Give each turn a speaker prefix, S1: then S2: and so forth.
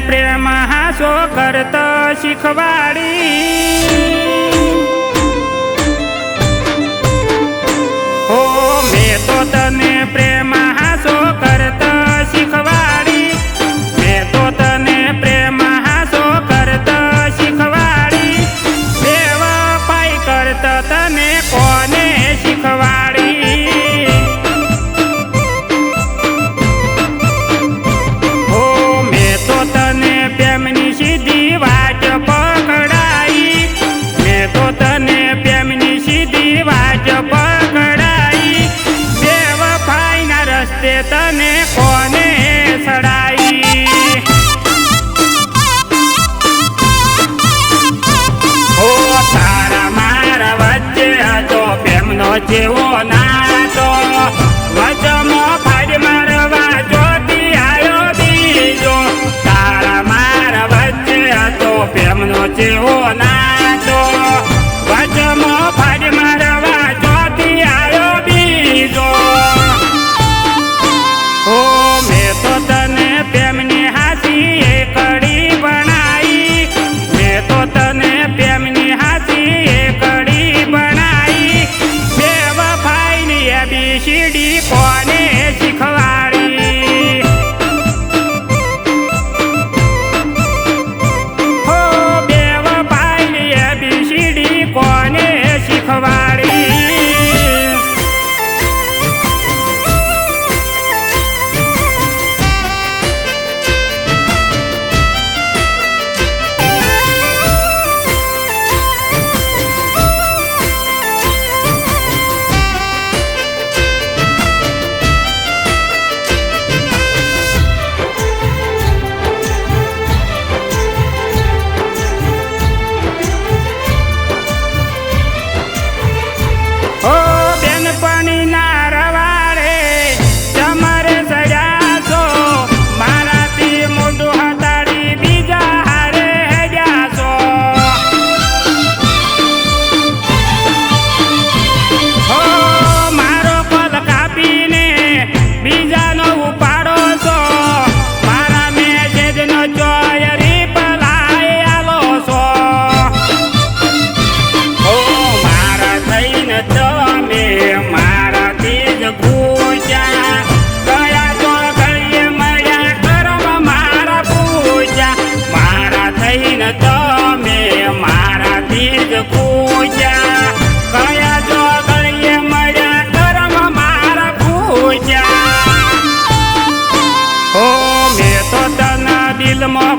S1: પ્રેમ હાસો કરતો શીખવાડી હો મેં તો તને પ્રેમ હાસો કરતો શીખવાડી મેં તો તને પ્રેમ હાસો કરતો શીખવાડી બેવફાઈ કરતો તને કોને શીખવાડી હો મેં તો તને પ્રેમની સીધી વાટ પકડાઈ મેં તો તને પ્રેમની સીધી વાટ પકડાઈ બેવફાઈના રસ્તે તને કોને સડાઈ હો તારા મારા વચ્ચે હતો પ્રેમનો જેવો નાતો વચમો ફાડ મારવા જોતી આવ્યો બીજો તારા મારા વચ્ચે હતો પ્રેમનો જેવો નાતો વચમો ફાડ મારવા જોતી આવ્યો બીજો હો મેં તો તને પ્રેમની હાસી એ કડી બનાઈ મેં તો તને પ્રેમની હાસી એ કડી બનાઈ બેવફાઈની ABCD કોને શીખવાડી હો બેવફાઈની ABCD કોને શીખવાડી ઓ બેનપણીના રવાડે તમારે સજા છો મારાથી મોઢું હટાડી બીજા હારે હેડ્યા છો હો મારો પદ કાપીને બીજાનો ઉપાડો છો મારા મેસેજનો ચોય રિપ્લાય આલો છો હો મારા થઈને તમે મારાથી જ પૂછ્યા ગયા તો ઘડીએ મળ્યા કરમ મારા પૂછ્યા મારા થઈને તમે મારાથી જ પૂછ્યા ગયા તો ઘડીએ મળ્યા કરમ મારા પૂછ્યા હો મેં તો તને દિલમાં